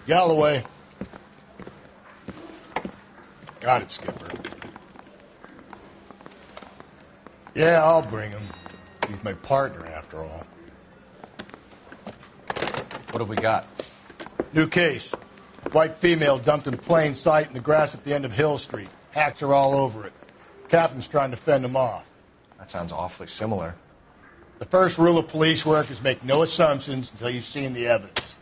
Galloway. Got it, Skipper. Yeah, I'll bring him. He's my partner, after all. What have we got? New case. White female dumped in plain sight in the grass at the end of Hill Street. Hats are all over it. Captain's trying to fend them off. That sounds awfully similar. The first rule of police work is make no assumptions until you've seen the evidence.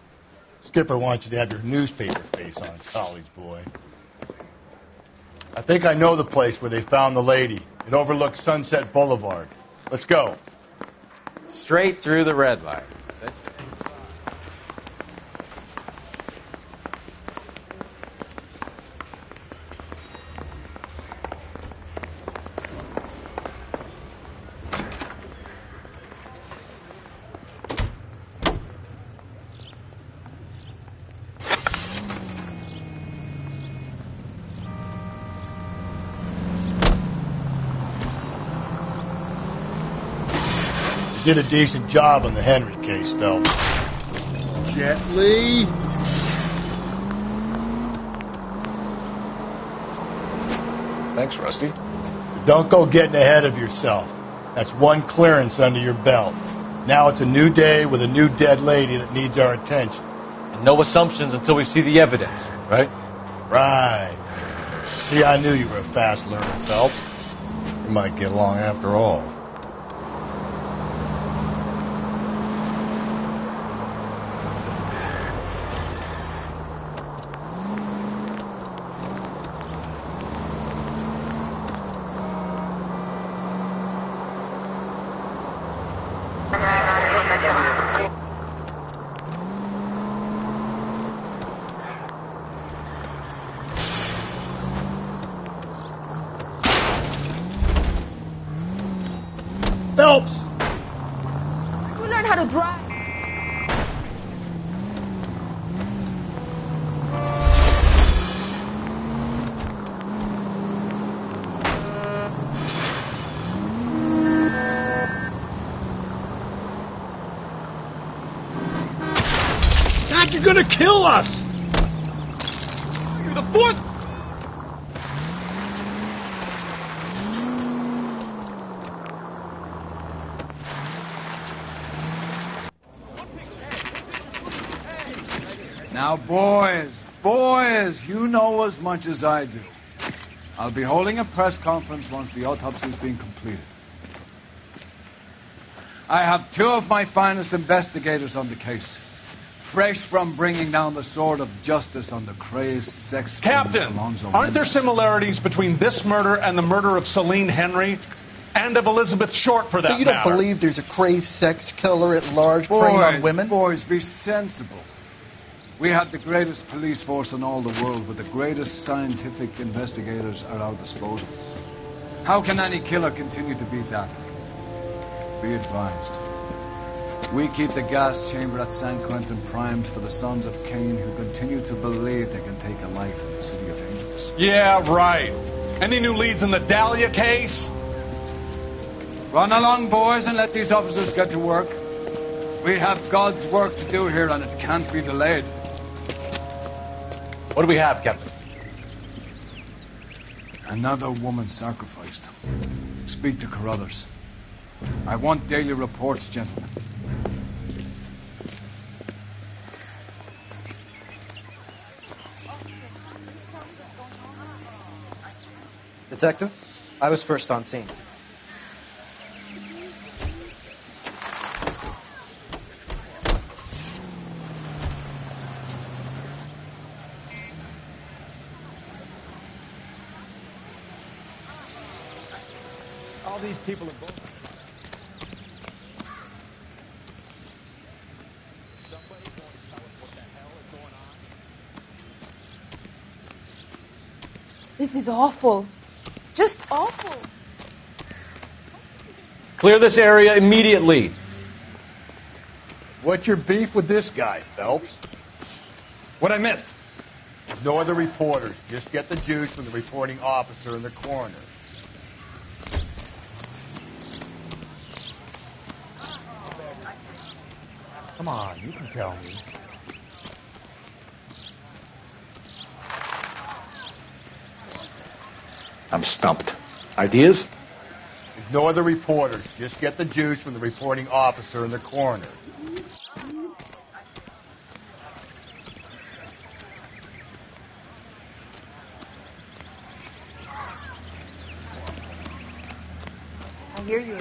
Skipper wants you to have your newspaper face on, college boy. I think I know the place where they found the lady. It overlooks Sunset Boulevard. Let's go. Straight through the red light. Did a decent job on the Henry case, Phelps. Gently. Thanks, Rusty. Don't go getting ahead of yourself. That's one clearance under your belt. Now it's a new day with a new dead lady that needs our attention. And no assumptions until we see the evidence, right? Right. See, I knew you were a fast learner, Phelps. We might get along after all. Phelps! You learn how to drive. Dad, you're gonna kill us! You're the fourth! Now, boys, you know as much as I do. I'll be holding a press conference once the autopsy's been completed. I have two of my finest investigators on the case, fresh from bringing down the sword of justice on the crazed sex... Captain, aren't there similarities between this murder and the murder of Celine Henry and of Elizabeth Short, for that So you don't matter? believe there's a crazed sex killer at large preying on women? Boys, be sensible. We have the greatest police force in all the world, with the greatest scientific investigators at our disposal. How can any killer continue to beat that? Be advised. We keep the gas chamber at San Quentin primed for the sons of Cain who continue to believe they can take a life in the city of angels. Yeah, right. Any new leads in the Dahlia case? Run along, boys, and let these officers get to work. We have God's work to do here, and it can't be delayed. What do we have, Captain? Another woman sacrificed. Speak to Carruthers. I want daily reports, gentlemen. Detective, I was first on scene. All these people are both... Somebody going to tell us what the hell is going on? This is awful. Just awful. Clear this area immediately. What's your beef with this guy, Phelps? What'd I miss? No other reporters. Just get the juice from the reporting officer and the coroner. Come on, you can tell me. I'm stumped. Ideas? Ignore the reporters. Just get the juice from the reporting officer and the coroner. I hear you.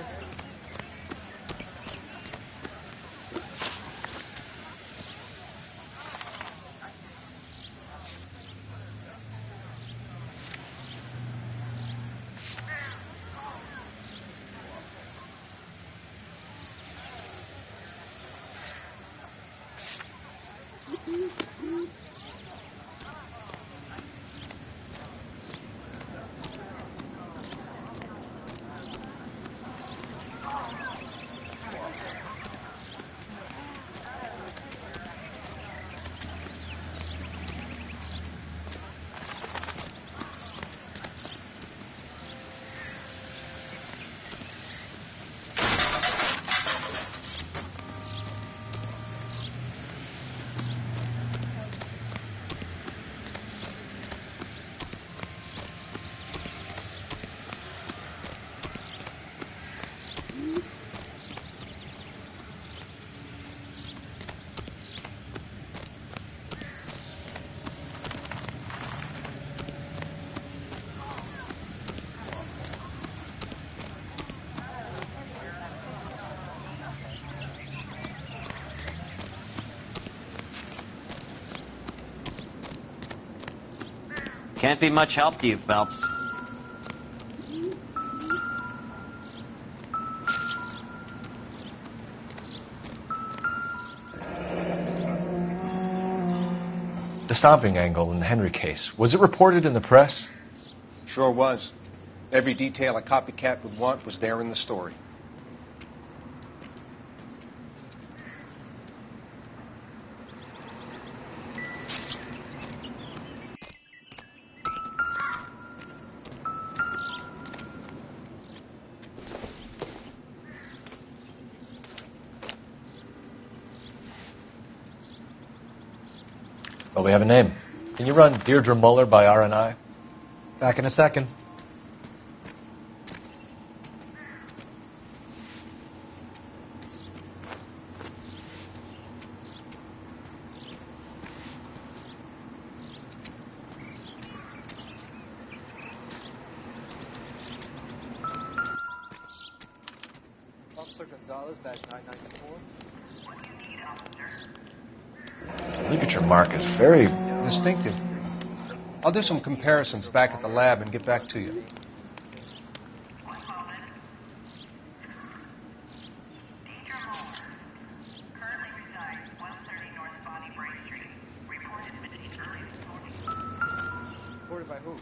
Can't be much help to you, Phelps. The stomping angle in the Henry case, was it reported in the press? Sure was. Every detail a copycat would want was there in the story. Well, we have a name. Can you run Deirdre Muller by RNI? Back in a second. Officer Gonzalez, badge 994. Look at your mark. It's very Distinctive. I'll do some comparisons back at the lab and get back to you. Reported by who?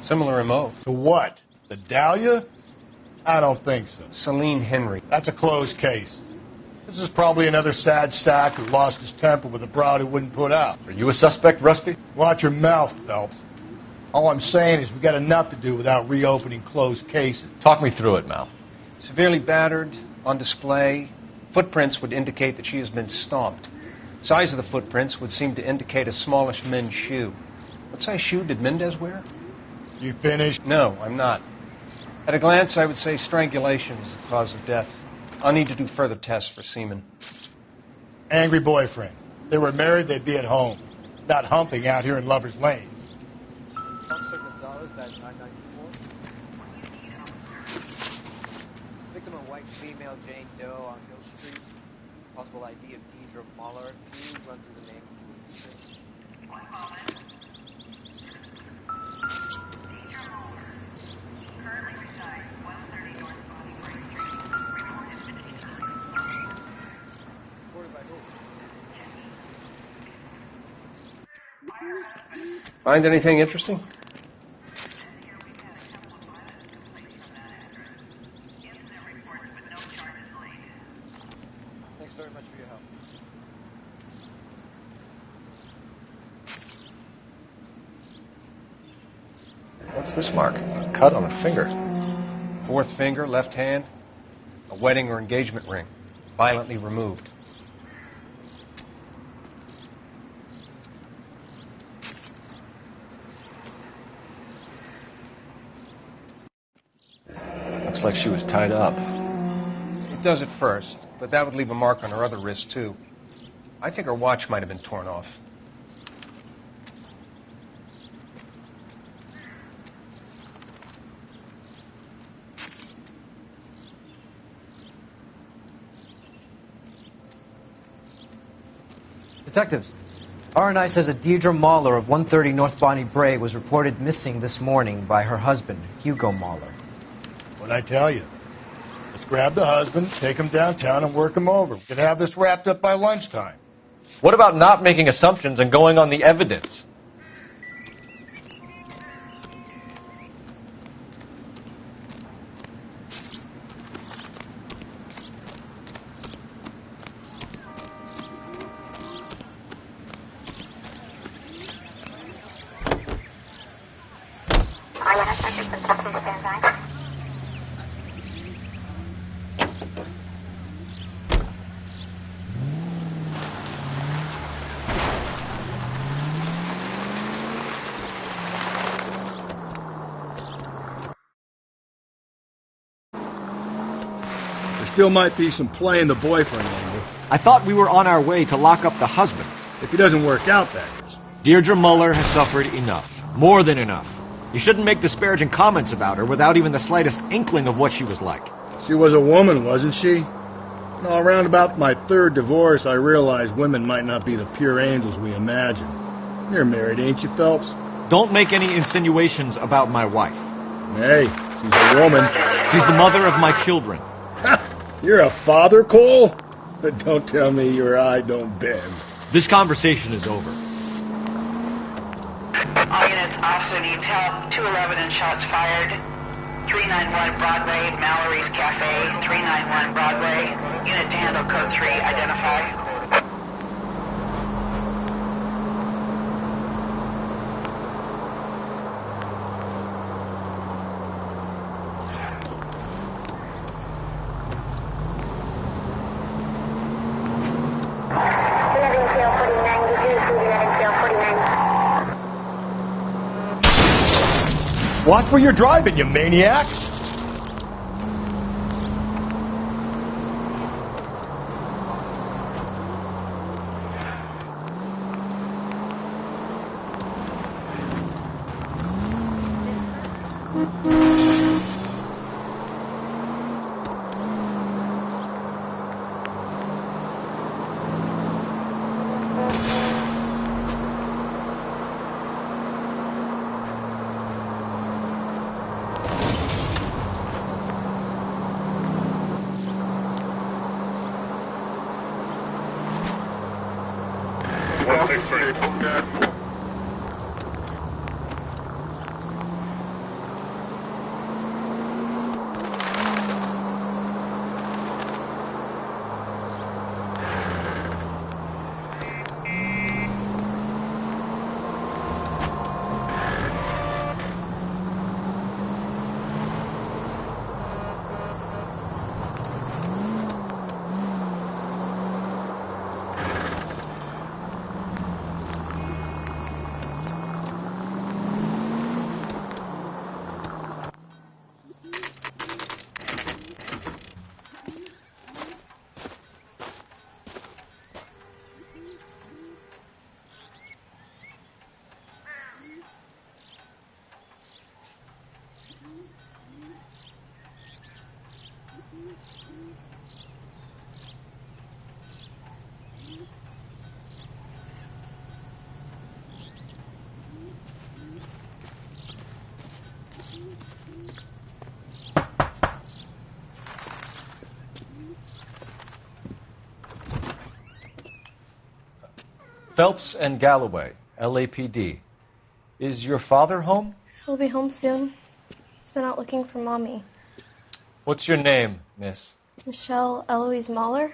Similar MO. To what? The Dahlia? I don't think so. Celine Henry. That's a closed case. This is probably another sad sack who lost his temper with a broad who wouldn't put out. Are you a suspect, Rusty? Watch your mouth, Phelps. All I'm saying is we got enough to do without reopening closed cases. Talk me through it, Mal. Severely battered, on display. Footprints would indicate that she has been stomped. Size of the footprints would seem to indicate a smallish men's shoe. What size shoe did Mendez wear? You finished? No, I'm not. At a glance, I would say strangulation is the cause of death. I'll need to do further tests for semen. Angry boyfriend. If they were married, they'd be at home. Not humping out here in Lover's Lane. Officer Gonzalez, badge 994. Victim a white female Jane Doe on Hill Street. Possible ID of Deidre Muller. Can you run through the name of the details? Reported by who? Find anything interesting? Thanks very much for your help. What's this mark? A cut on a finger. Fourth finger, left hand. A wedding or engagement ring. Violently removed. Looks like she was tied up. It does at first, but that would leave a mark on her other wrist, too. I think her watch might have been torn off. Detectives, R&I says that Deidre Mahler of 130 North Bonnie Bray was reported missing this morning by her husband, Hugo Mahler. What'd I tell you? Let's grab the husband, take him downtown, and work him over. We could have this wrapped up by lunchtime. What about not making assumptions and going on the evidence? Still might be some play in the boyfriend angle. I thought we were on our way to lock up the husband. If he doesn't work out, that is. Deirdre Muller has suffered enough. More than enough. You shouldn't make disparaging comments about her without even the slightest inkling of what she was like. She was a woman, wasn't she? No, around about my third divorce, I realized women might not be the pure angels we imagine. You're married, ain't you, Phelps? Don't make any insinuations about my wife. Hey, she's a woman. She's the mother of my children. You're a father, Cole? But don't tell me your eye don't bend. This conversation is over. All units, officer needs help. 211 and shots fired. 391 Broadway, Mallory's Cafe. 391 Broadway. Unit to handle code 3, identify. Watch where you're driving, you maniac! Phelps and Galloway, LAPD. Is your father home? He'll be home soon. He's been out looking for Mommy. What's your name, miss? Michelle Eloise Mahler?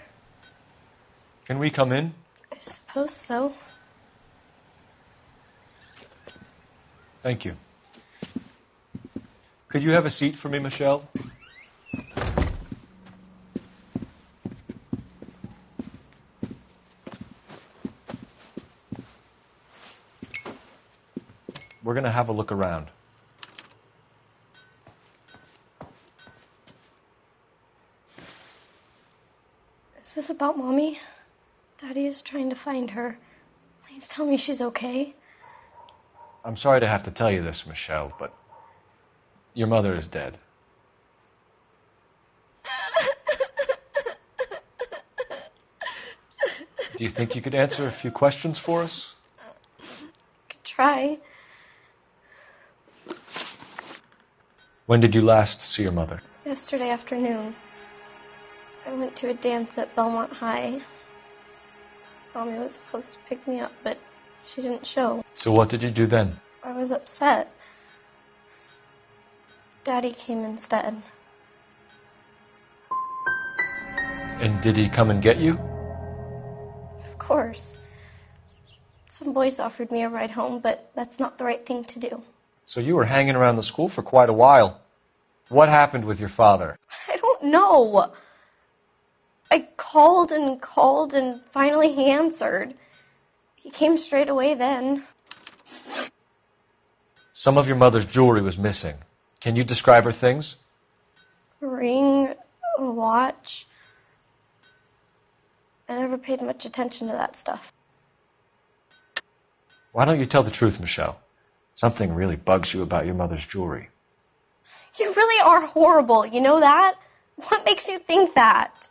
Can we come in? I suppose so. Thank you. Could you have a seat for me, Michelle? We're going to have a look around. Is this about Mommy? Daddy is trying to find her. Please tell me she's okay. I'm sorry to have to tell you this, Michelle, but your mother is dead. Do you think you could answer a few questions for us? Could try. When did you last see your mother? Yesterday afternoon. I went to a dance at Belmont High. Mommy was supposed to pick me up, but she didn't show. So what did you do then? I was upset. Daddy came instead. And did he come and get you? Of course. Some boys offered me a ride home, but that's not the right thing to do. So you were hanging around the school for quite a while. What happened with your father? I don't know. I called and finally he answered. He came straight away then. Some of your mother's jewelry was missing. Can you describe her things? A ring, a watch. I never paid much attention to that stuff. Why don't you tell the truth, Michelle? Something really bugs you about your mother's jewelry. You really are horrible, you know that? What makes you think that?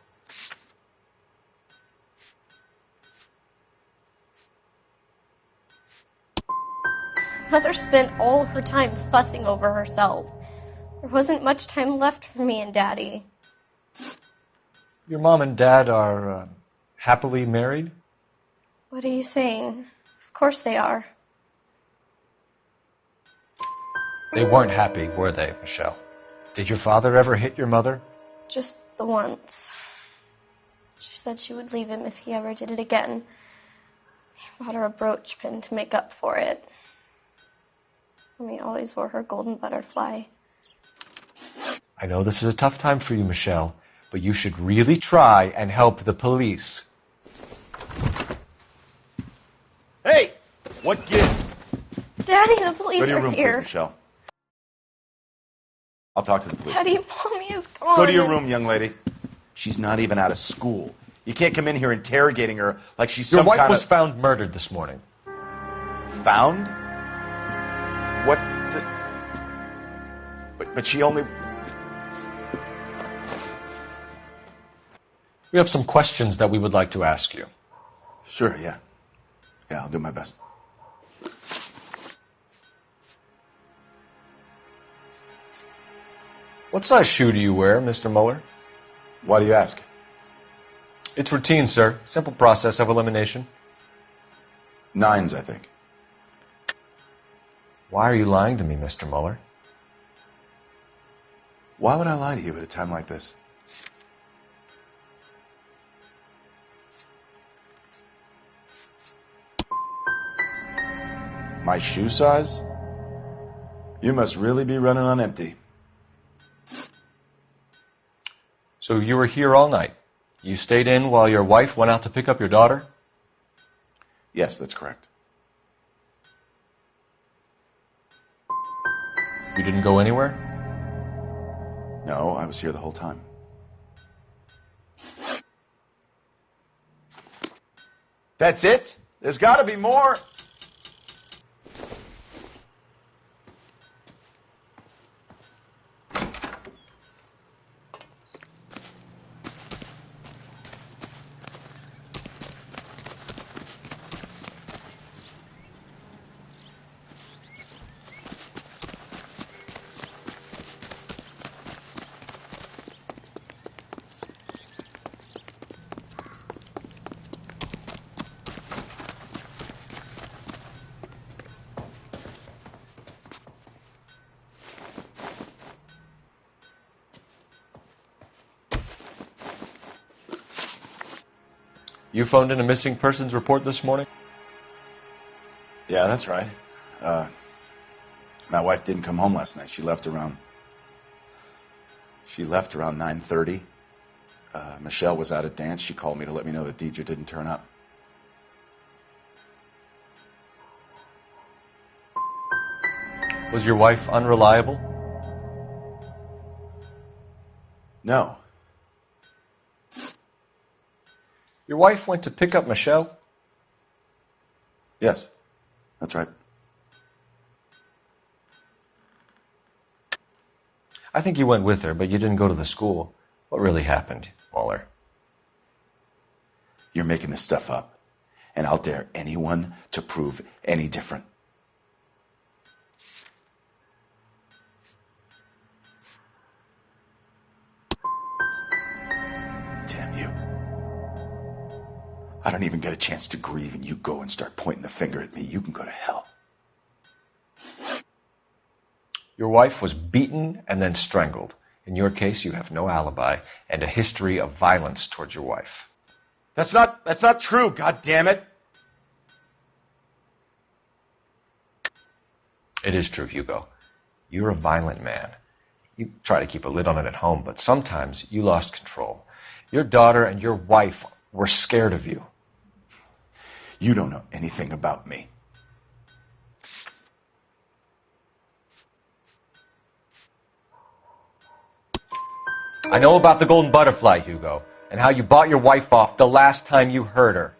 Mother spent all of her time fussing over herself. There wasn't much time left for me and Daddy. Your mom and dad are happily married? What are you saying? Of course they are. They weren't happy, were they, Michelle? Did your father ever hit your mother? Just the once. She said she would leave him if he ever did it again. He bought her a brooch pin to make up for it. Mommy always wore her golden butterfly. I know this is a tough time for you, Michelle, but you should really try and help the police. Hey! What gives? Daddy, the police Go to your are room, here. please, Michelle. I'll talk to the police. Daddy, Mommy is gone. Go to your room, young lady. She's not even out of school. You can't come in here interrogating her like she's Your some wife kind was of... found murdered this morning. Found? What the... But she only... We have some questions that we would like to ask you. Sure, yeah. Yeah, I'll do my best. What size shoe do you wear, Mr. Mueller? Why do you ask? It's routine, sir. Simple process of elimination. 9s, I think. Why are you lying to me, Mr. Mueller? Why would I lie to you at a time like this? My shoe size? You must really be running on empty. So you were here all night. You stayed in while your wife went out to pick up your daughter? Yes, that's correct. You didn't go anywhere? No, I was here the whole time. That's it? There's got to be more. You phoned in a missing persons report this morning? Yeah, that's right. My wife didn't come home last night. She left around 9:30. Michelle was out at dance. She called me to let me know that Deidre didn't turn up. Was your wife unreliable? No. Your wife went to pick up Michelle? Yes, that's right. I think you went with her, but you didn't go to the school. What really happened, Mueller? You're making this stuff up, and I'll dare anyone to prove any different. Damn you. I don't even get a chance to grieve, and you go and start pointing the finger at me. You can go to hell. Your wife was beaten and then strangled. In your case, you have no alibi and a history of violence towards your wife. That's not true, God damn it. It is true, Hugo. You're a violent man. You try to keep a lid on it at home, but sometimes you lost control. Your daughter and your wife were scared of you. You don't know anything about me. I know about the golden butterfly, Hugo, and how you bought your wife off the last time you heard her.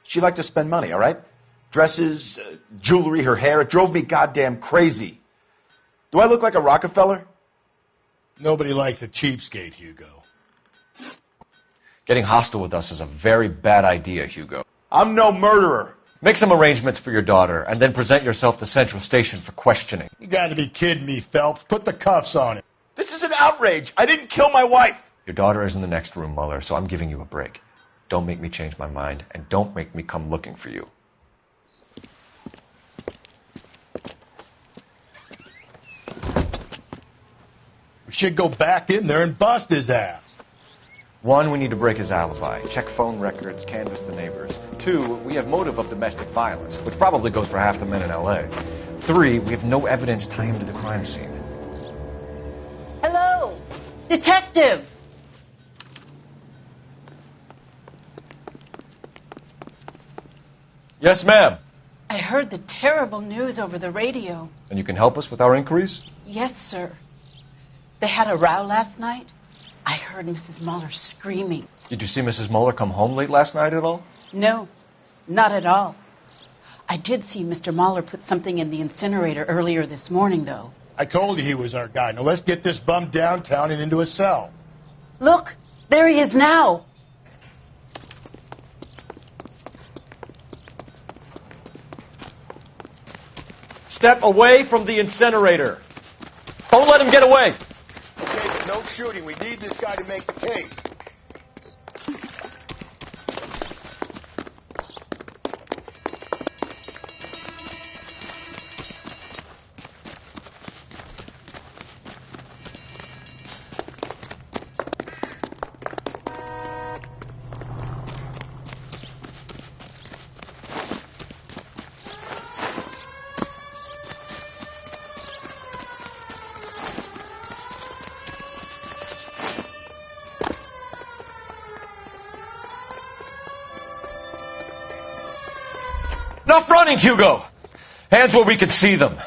She liked to spend money, all right? Dresses, jewelry, her hair. It drove me goddamn crazy. Do I look like a Rockefeller? Nobody likes a cheapskate, Hugo. Getting hostile with us is a very bad idea, Hugo. I'm no murderer. Make some arrangements for your daughter, and then present yourself to Central Station for questioning. You got to be kidding me, Phelps. Put the cuffs on him. This is an outrage. I didn't kill my wife. Your daughter is in the next room, Mueller, so I'm giving you a break. Don't make me change my mind, and don't make me come looking for you. We should go back in there and bust his ass. 1, we need to break his alibi. Check phone records, canvass the neighbors. 2, we have motive of domestic violence, which probably goes for half the men in L.A. 3, we have no evidence tying him to the crime scene. Hello, detective. Yes, ma'am. I heard the terrible news over the radio. And you can help us with our inquiries? Yes, sir. They had a row last night. I heard Mrs. Mueller screaming. Did you see Mrs. Mueller come home late last night at all? No, not at all. I did see Mr. Mueller put something in the incinerator earlier this morning, though. I told you he was our guy. Now let's get this bum downtown and into a cell. Look, there he is now. Step away from the incinerator. Don't let him get away. Okay, but no shooting. We need this guy to make the case. Enough running, Hugo! Hands where we can see them.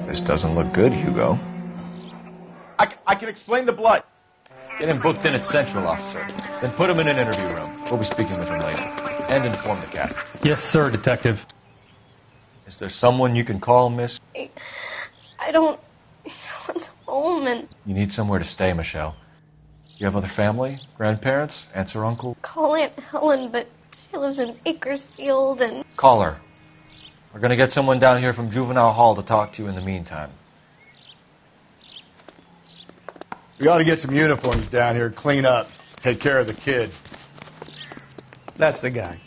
This doesn't look good, Hugo. I can explain the blood. Get him booked in at Central, officer. Then put him in an interview room. We'll be speaking with him later. And inform the captain. Yes, sir, detective. Is there someone you can call, miss? I don't... No one's home and... You need somewhere to stay, Michelle. You have other family? Grandparents? Aunts or uncle? Call Aunt Helen, but she lives in Bakersfield and... Call her. We're going to get someone down here from Juvenile Hall to talk to you in the meantime. We ought to get some uniforms down here, clean up, take care of the kid. That's the guy.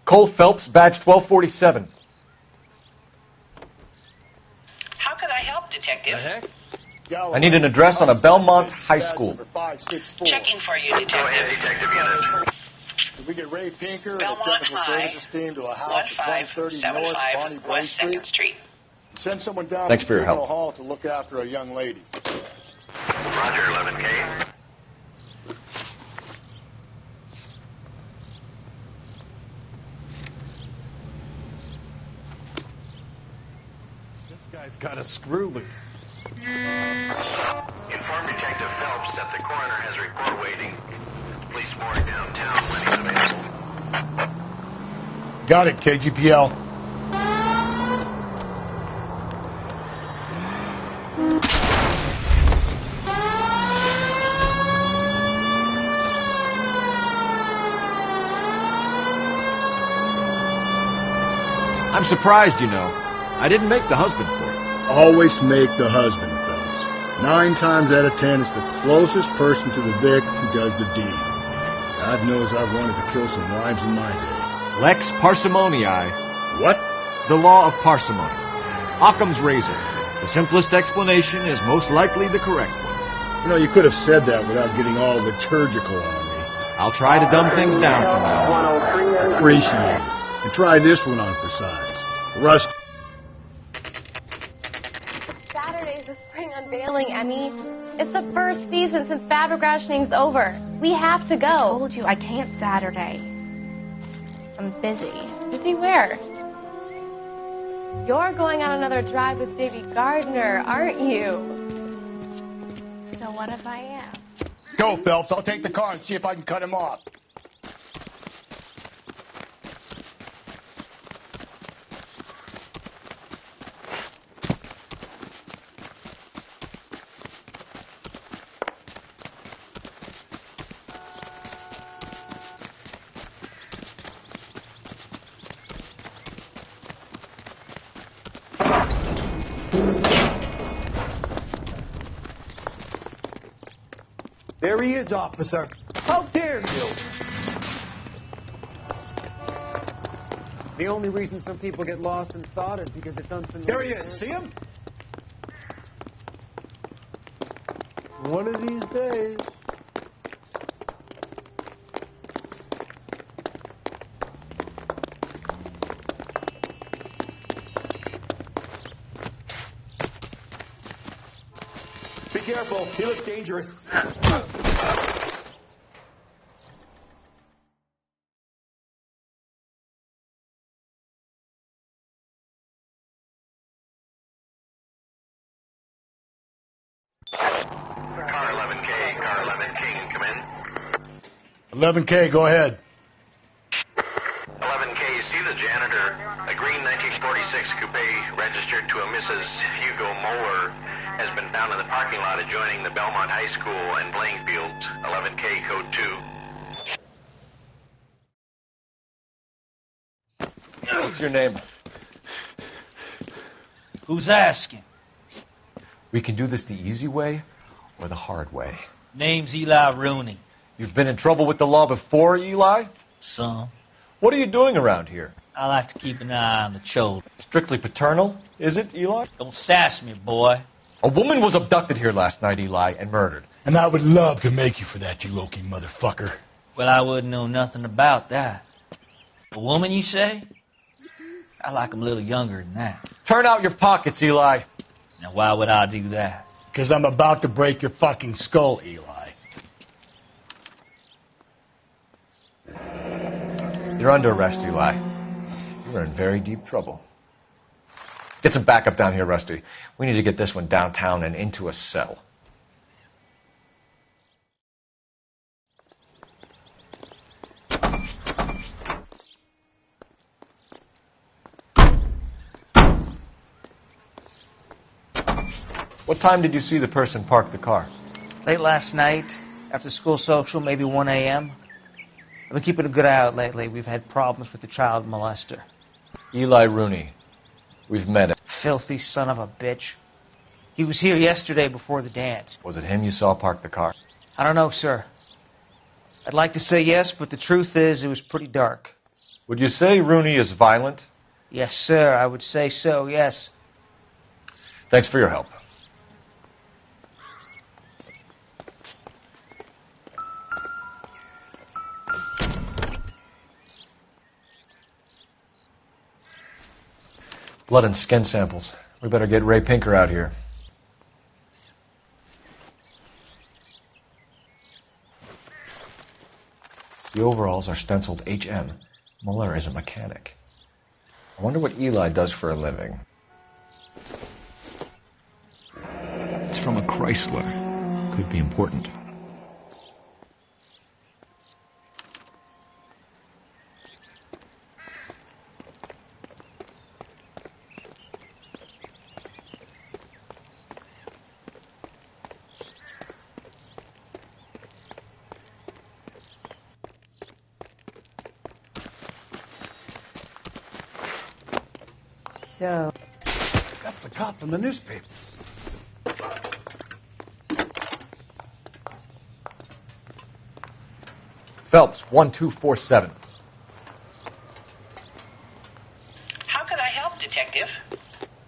Cole Phelps, badge 1247. How can I help, Detective? I need an address on a Belmont High School. Checking for you, Detective. Go ahead, Detective Unit. Did we get Ray Pinker and the Belmont technical High, services team to a house at 130 North Bonnie Bray West 2nd Street? Street. Send someone down Thanks to for your Juvenile help. Hall to look after a young lady. Roger, 11K. This guy's got a screw loose. Inform Detective Phelps that the coroner has a report waiting. Police morgue downtown when he's available. Got it, KGPL. I'm surprised, you know. I didn't make the husband for you. Always make the husband, fellas. 9 times out of 10, it's the closest person to the Vic who does the deed. God knows I've wanted to kill some wives in my day. Lex parsimonii. What? The law of parsimony. Occam's razor. The simplest explanation is most likely the correct one. You know, you could have said that without getting all liturgical on me. I'll try to dumb things down for now. Appreciate it. And try this one on for size. Rust. Saturday's the spring unveiling, Emmy. It's the first season since fabricationing's over. We have to go. I told you I can't Saturday. I'm busy. Busy where? You're going on another drive with Davy Gardner, aren't you? So what if I am? Go, Phelps. I'll take the car and see if I can cut him off. There he is, officer. How dare you? The only reason some people get lost in thought is because it's unfamiliar. There he is. See him? One of these days. Be careful. He looks dangerous. Car 11K, car 11K, come in. 11K, go ahead. 11K, see the janitor. A green 1946 coupe registered to a Mrs. Hugo Moeller has been found in the parking lot adjoining the Belmont High School and playing fields. 11K, code 2. What's your name? Who's asking? We can do this the easy way or the hard way. Name's Eli Rooney. You've been in trouble with the law before, Eli? Some. What are you doing around here? I like to keep an eye on the children. Strictly paternal, is it, Eli? Don't sass me, boy. A woman was abducted here last night, Eli, and murdered. And I would love to make you for that, you low-key motherfucker. Well, I wouldn't know nothing about that. A woman, you say? I like 'em a little younger than that. Turn out your pockets, Eli. Now, why would I do that? Because I'm about to break your fucking skull, Eli. You're under arrest, Eli. You're in very deep trouble. Get some backup down here, Rusty. We need to get this one downtown and into a cell. What time did you see the person park the car? Late last night, after school social, maybe 1 a.m. I've been keeping a good eye out lately. We've had problems with the child molester. Eli Rooney. We've met him. Filthy son of a bitch. He was here yesterday before the dance. Was it him you saw park the car? I don't know, sir. I'd like to say yes, but the truth is it was pretty dark. Would you say Rooney is violent? Yes, sir. I would say so, yes. Thanks for your help. Blood and skin samples. We better get Ray Pinker out here. The overalls are stenciled HM. Muller is a mechanic. I wonder what Eli does for a living. It's from a Chrysler. Could be important. So, That's the cop from the newspaper. Phelps, 1247. How can I help, Detective?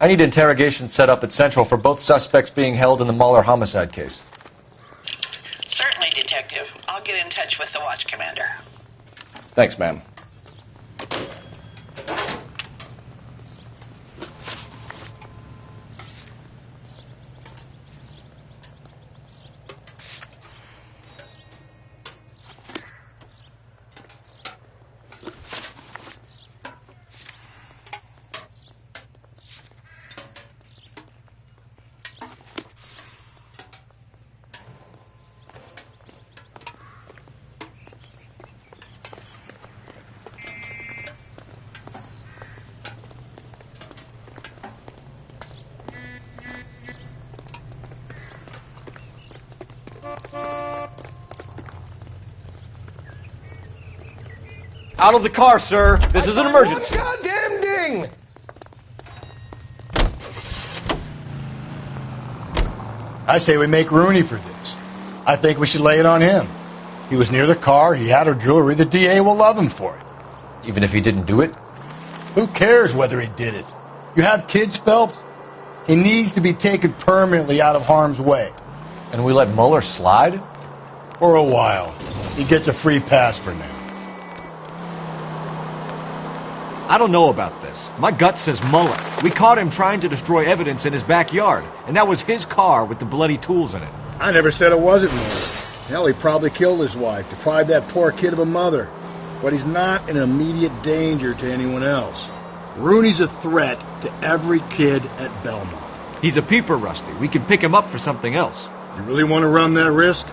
I need interrogation set up at Central for both suspects being held in the Muller homicide case. Certainly, Detective. I'll get in touch with the watch commander. Thanks, ma'am. Out of the car, sir. This is an emergency. Goddamn ding! I say we make Rooney for this. I think we should lay it on him. He was near the car. He had her jewelry. The DA will love him for it. Even if he didn't do it? Who cares whether he did it? You have kids, Phelps? He needs to be taken permanently out of harm's way. And we let Muller slide? For a while. He gets a free pass for now. I don't know about this. My gut says Muller. We caught him trying to destroy evidence in his backyard, and that was his car with the bloody tools in it. I never said it wasn't Muller. Hell, he probably killed his wife, deprived that poor kid of a mother. But he's not an immediate danger to anyone else. Rooney's a threat to every kid at Belmont. He's a peeper, Rusty. We can pick him up for something else. You really want to run that risk?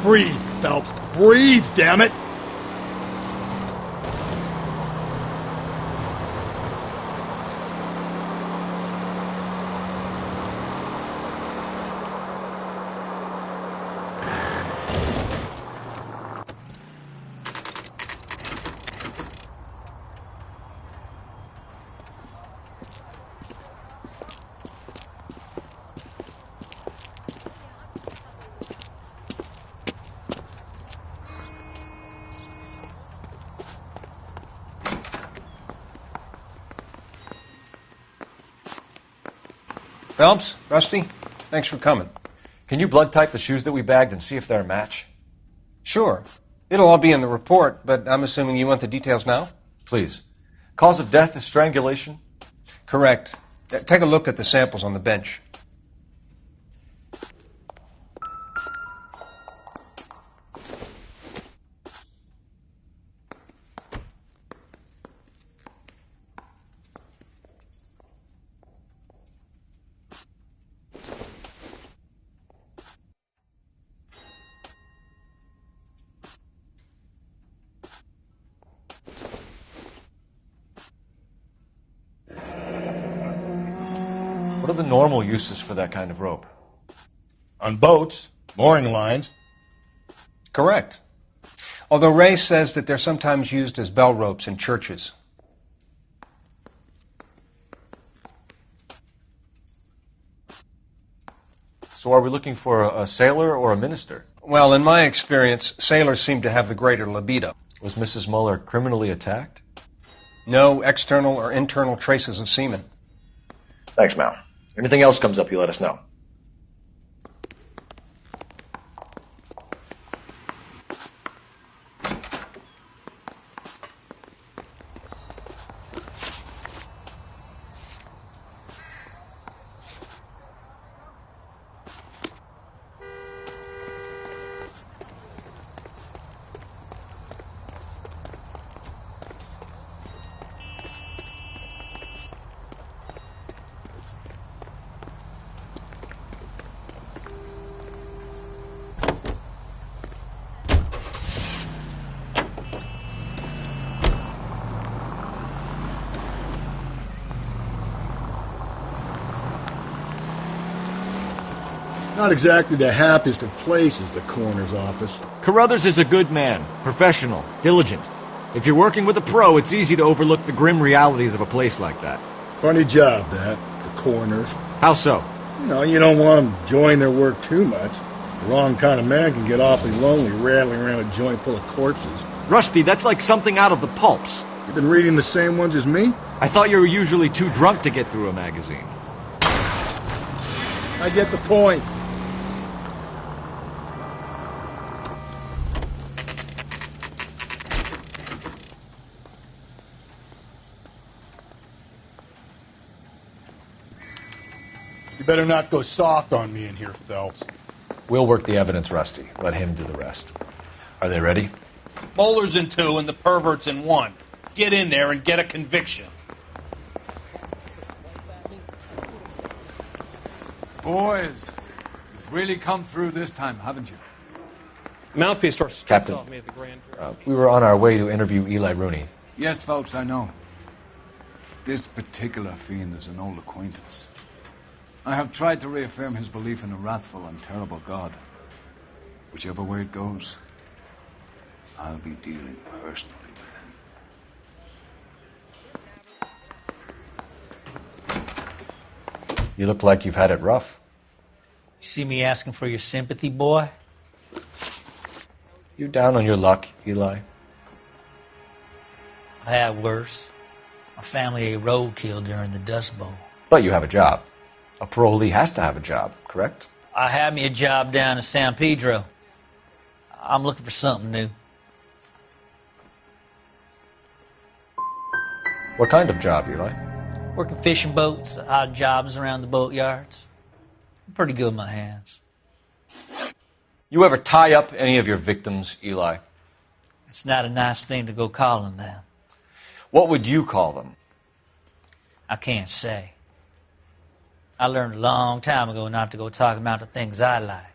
Breathe, Phelps. Breathe, damn it. Phelps, Rusty, thanks for coming. Can you blood type the shoes that we bagged and see if they're a match? Sure. It'll all be in the report, but I'm assuming you want the details now? Please. Cause of death is strangulation? Correct. Take a look at the samples on the bench. the normal uses for that kind of rope? On boats, mooring lines. Correct. Although Ray says that they're sometimes used as bell ropes in churches. So are we looking for a sailor or a minister? Well, in my experience, sailors seem to have the greater libido. Was Mrs. Muller criminally attacked? No external or internal traces of semen. Thanks, Mal. Anything else comes up, you let us know. Not exactly the happiest of places, the coroner's office. Carruthers is a good man, professional, diligent. If you're working with a pro, it's easy to overlook the grim realities of a place like that. Funny job, that, the coroner's. How so? You don't want them enjoying their work too much. The wrong kind of man can get awfully lonely rattling around a joint full of corpses. Rusty, that's like something out of the pulps. You've been reading the same ones as me? I thought you were usually too drunk to get through a magazine. I get the point. You better not go soft on me in here, Phelps. We'll work the evidence, Rusty. Let him do the rest. Are they ready? Moeller's in 2 and the pervert's in 1. Get in there and get a conviction. Boys, you've really come through this time, haven't you? Mouthpiece starts Captain, off me at the grand jury. we were on our way to interview Eli Rooney. Yes, Phelps, I know. This particular fiend is an old acquaintance. I have tried to reaffirm his belief in a wrathful and terrible God. Whichever way it goes, I'll be dealing personally with him. You look like you've had it rough. You see me asking for your sympathy, boy? You down on your luck, Eli? I had worse. My family ate roadkill during the Dust Bowl. But you have a job. A parolee has to have a job, correct? I had me a job down in San Pedro. I'm looking for something new. What kind of job, Eli? Working fishing boats, odd jobs around the boatyards. I'm pretty good with my hands. You ever tie up any of your victims, Eli? It's not a nice thing to go calling them. What would you call them? I can't say. I learned a long time ago not to go talking about the things I like.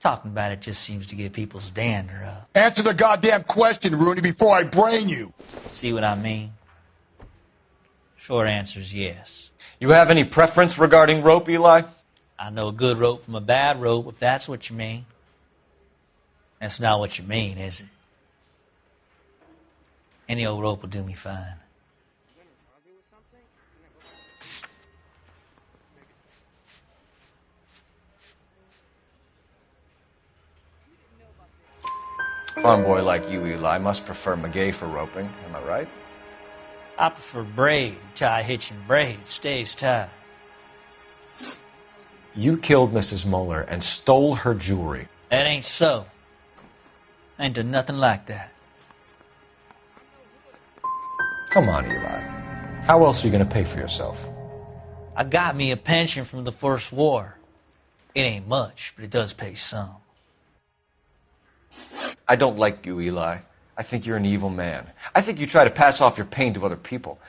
Talking about it just seems to get people's dander up. Answer the goddamn question, Rooney, before I brain you. See what I mean? Short answer is yes. You have any preference regarding rope, Eli? I know a good rope from a bad rope, if that's what you mean. That's not what you mean, is it? Any old rope will do me fine. Farm boy like you, Eli, must prefer Magay for roping. Am I right? I prefer braid. Tie hitching braid. Stays tied. You killed Mrs. Muller and stole her jewelry. That ain't so. I ain't done nothing like that. Come on, Eli. How else are you going to pay for yourself? I got me a pension from the First War. It ain't much, but it does pay some. I don't like you, Eli. I think you're an evil man. I think you try to pass off your pain to other people.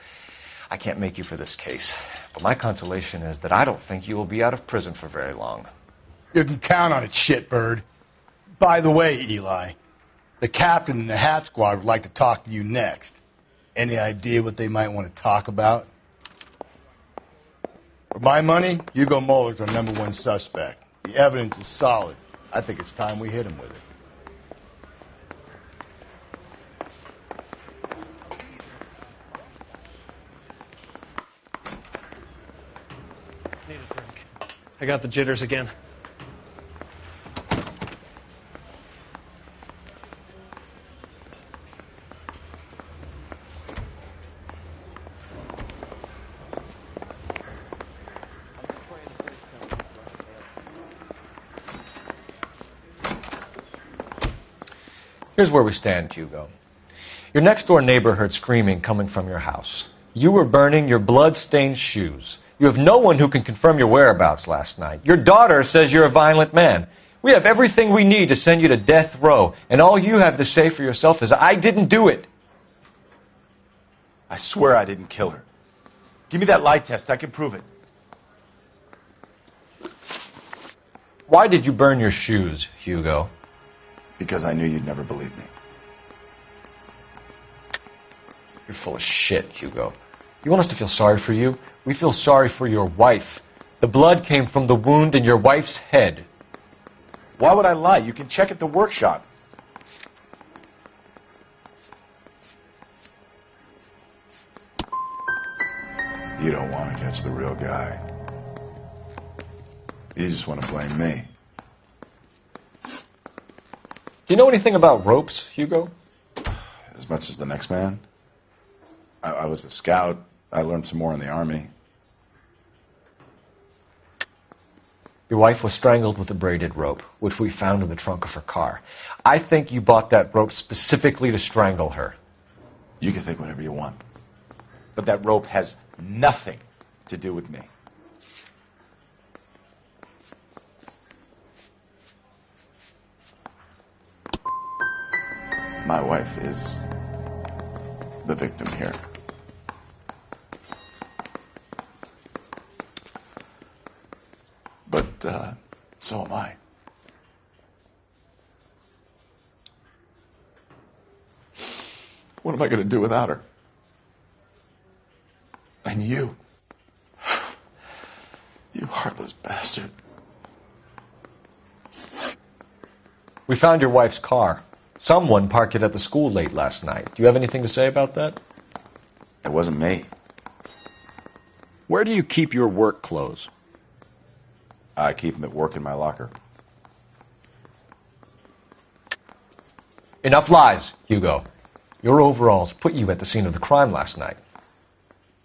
I can't make you for this case, but my consolation is that I don't think you will be out of prison for very long. You can count on it, shitbird. By the way, Eli, the captain and the hat squad would like to talk to you next. Any idea what they might want to talk about? For my money, Hugo Muller's our #1 suspect. The evidence is solid. I think it's time we hit him with it. I got the jitters again. Here's where we stand, Hugo. Your next-door neighbor heard screaming coming from your house. You were burning your blood-stained shoes. You have no one who can confirm your whereabouts last night. Your daughter says you're a violent man. We have everything we need to send you to death row, and all you have to say for yourself is, I didn't do it. I swear I didn't kill her. Give me that lie test. I can prove it. Why did you burn your shoes, Hugo? Because I knew you'd never believe me. You're full of shit, Hugo. You want us to feel sorry for you? We feel sorry for your wife. The blood came from the wound in your wife's head. Why would I lie? You can check at the workshop. You don't want to catch the real guy. You just want to blame me. Do you know anything about ropes, Hugo? As much as the next man. I was a scout. I learned some more in the Army. Your wife was strangled with a braided rope, which we found in the trunk of her car. I think you bought that rope specifically to strangle her. You can think whatever you want. But that rope has nothing to do with me. My wife is the victim here. But so am I. What am I going to do without her? And you. You heartless bastard. We found your wife's car. Someone parked it at the school late last night. Do you have anything to say about that? It wasn't me. Where do you keep your work clothes? I keep them at work in my locker. Enough lies, Hugo. Your overalls put you at the scene of the crime last night.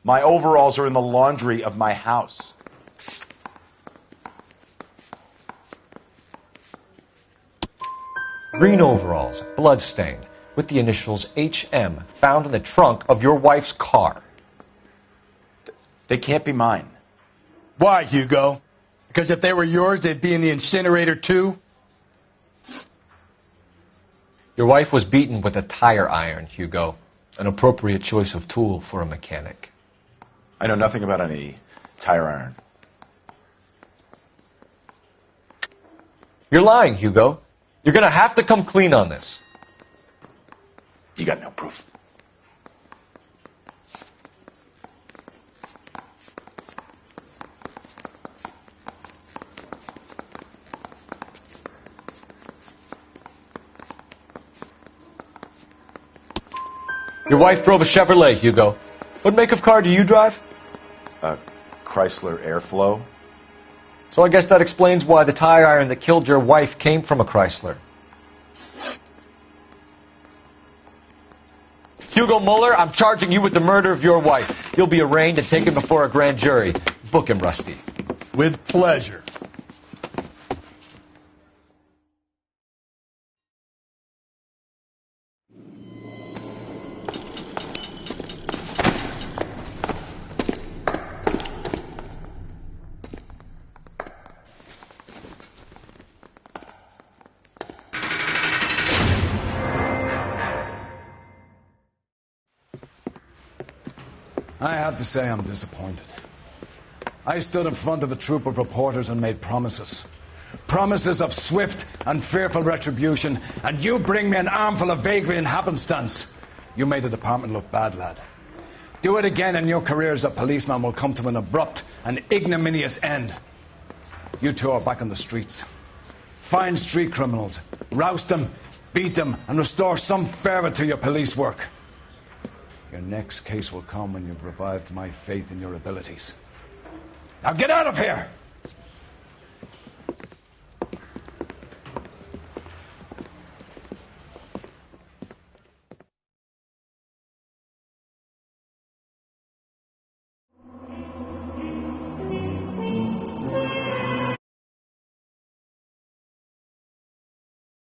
My overalls are in the laundry of my house. Green overalls, bloodstained, with the initials HM, found in the trunk of your wife's car. They can't be mine. Why, Hugo? Because if they were yours, they'd be in the incinerator too? Your wife was beaten with a tire iron, Hugo. An appropriate choice of tool for a mechanic. I know nothing about any tire iron. You're lying, Hugo. You're going to have to come clean on this. You got no proof. Your wife drove a Chevrolet, Hugo. What make of car do you drive? A Chrysler Airflow. So I guess that explains why the tire iron that killed your wife came from a Chrysler. Hugo Muller, I'm charging you with the murder of your wife. You'll be arraigned and taken before a grand jury. Book him, Rusty. With pleasure. I have to say I'm disappointed. I stood in front of a troop of reporters and made promises. Promises of swift and fearful retribution, and you bring me an armful of vagary and happenstance. You made the department look bad, lad. Do it again and your career as a policeman will come to an abrupt an ignominious end. You two are back on the streets. Find street criminals, roust them, beat them, and restore some fervor to your police work. Your next case will come when you've revived my faith in your abilities. Now get out of here!